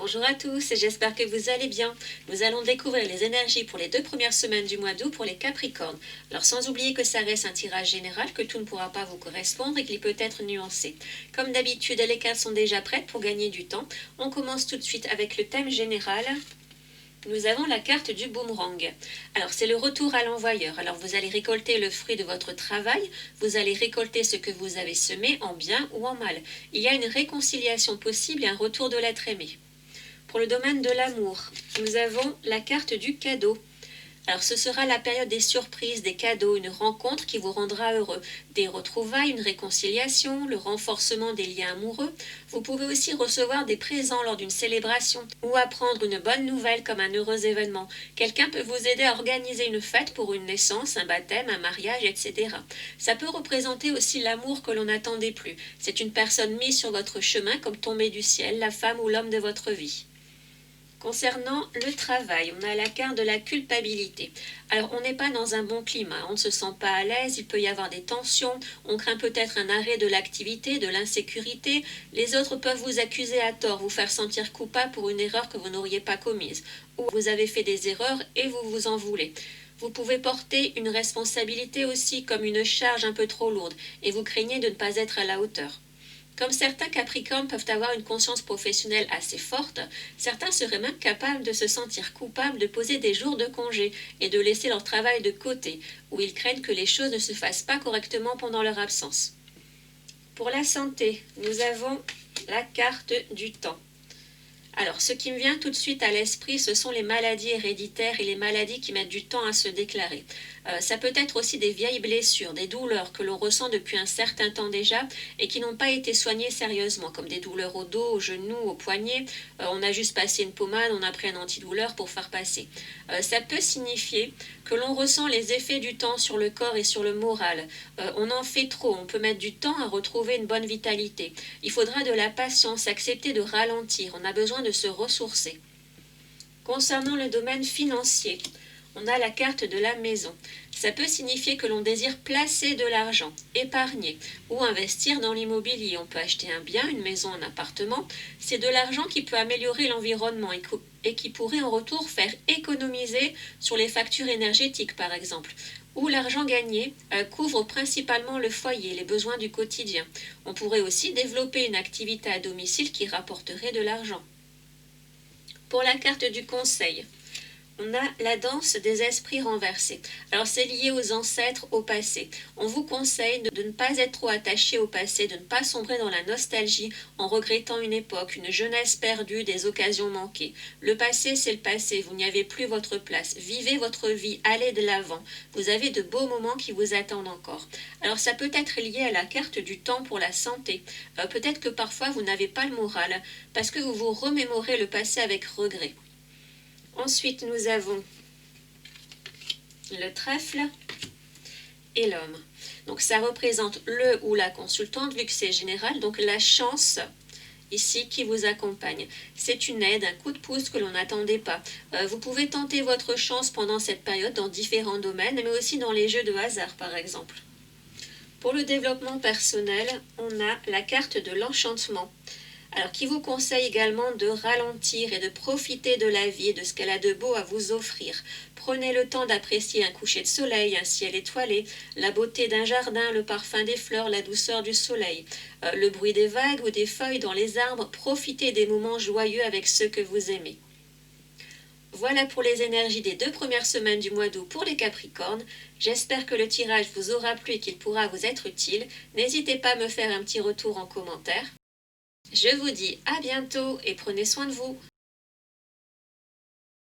Bonjour à tous, j'espère que vous allez bien. Nous allons découvrir les énergies pour les 2 premières semaines du mois d'août pour les Capricornes. Alors sans oublier que ça reste un tirage général, que tout ne pourra pas vous correspondre et qu'il peut être nuancé. Comme d'habitude, les cartes sont déjà prêtes pour gagner du temps. On commence tout de suite avec le thème général. Nous avons la carte du boomerang. Alors c'est le retour à l'envoyeur. Alors vous allez récolter le fruit de votre travail, vous allez récolter ce que vous avez semé en bien ou en mal. Il y a une réconciliation possible et un retour de l'être aimé. Pour le domaine de l'amour, nous avons la carte du cadeau. Alors ce sera la période des surprises, des cadeaux, une rencontre qui vous rendra heureux, des retrouvailles, une réconciliation, le renforcement des liens amoureux. Vous pouvez aussi recevoir des présents lors d'une célébration ou apprendre une bonne nouvelle comme un heureux événement. Quelqu'un peut vous aider à organiser une fête pour une naissance, un baptême, un mariage, etc. Ça peut représenter aussi l'amour que l'on n'attendait plus. C'est une personne mise sur votre chemin comme tombée du ciel, la femme ou l'homme de votre vie. Concernant le travail, on a la carte de la culpabilité. Alors, on n'est pas dans un bon climat, on ne se sent pas à l'aise, il peut y avoir des tensions, on craint peut-être un arrêt de l'activité, de l'insécurité. Les autres peuvent vous accuser à tort, vous faire sentir coupable pour une erreur que vous n'auriez pas commise. Ou vous avez fait des erreurs et vous vous en voulez. Vous pouvez porter une responsabilité aussi comme une charge un peu trop lourde et vous craignez de ne pas être à la hauteur. Comme certains Capricornes peuvent avoir une conscience professionnelle assez forte, certains seraient même capables de se sentir coupables de poser des jours de congé et de laisser leur travail de côté, où ils craignent que les choses ne se fassent pas correctement pendant leur absence. Pour la santé, nous avons la carte du temps. Alors, ce qui me vient tout de suite à l'esprit, ce sont les maladies héréditaires et les maladies qui mettent du temps à se déclarer. Ça peut être aussi des vieilles blessures, des douleurs que l'on ressent depuis un certain temps déjà et qui n'ont pas été soignées sérieusement, comme des douleurs au dos, aux genoux, aux poignets. On a juste passé une pommade, on a pris un antidouleur pour faire passer. Ça peut signifier que l'on ressent les effets du temps sur le corps et sur le moral. On en fait trop, on peut mettre du temps à retrouver une bonne vitalité. Il faudra de la patience, accepter de ralentir, on a besoin de se ressourcer. Concernant le domaine financier, on a la carte de la maison. Ça peut signifier que l'on désire placer de l'argent, épargner ou investir dans l'immobilier. On peut acheter un bien, une maison, un appartement. C'est de l'argent qui peut améliorer l'environnement et qui pourrait en retour faire économiser sur les factures énergétiques par exemple. Ou l'argent gagné couvre principalement le foyer, les besoins du quotidien. On pourrait aussi développer une activité à domicile qui rapporterait de l'argent. Pour la carte du conseil, on a la danse des esprits renversés. Alors c'est lié aux ancêtres, au passé. On vous conseille de ne pas être trop attaché au passé, de ne pas sombrer dans la nostalgie en regrettant une époque, une jeunesse perdue, des occasions manquées. Le passé, c'est le passé, vous n'y avez plus votre place. Vivez votre vie, allez de l'avant. Vous avez de beaux moments qui vous attendent encore. Alors ça peut être lié à la carte du temps pour la santé. Peut-être que parfois vous n'avez pas le moral parce que vous vous remémorez le passé avec regret. Ensuite, nous avons le trèfle et l'homme. Donc, ça représente le ou la consultante, vu que c'est général. Donc, la chance, ici, qui vous accompagne. C'est une aide, un coup de pouce que l'on n'attendait pas. Vous pouvez tenter votre chance pendant cette période dans différents domaines, mais aussi dans les jeux de hasard, par exemple. Pour le développement personnel, on a la carte de l'enchantement. Alors, qui vous conseille également de ralentir et de profiter de la vie et de ce qu'elle a de beau à vous offrir. Prenez le temps d'apprécier un coucher de soleil, un ciel étoilé, la beauté d'un jardin, le parfum des fleurs, la douceur du soleil, le bruit des vagues ou des feuilles dans les arbres. Profitez des moments joyeux avec ceux que vous aimez. Voilà pour les énergies des 2 premières semaines du mois d'août pour les Capricornes. J'espère que le tirage vous aura plu et qu'il pourra vous être utile. N'hésitez pas à me faire un petit retour en commentaire. Je vous dis à bientôt et prenez soin de vous.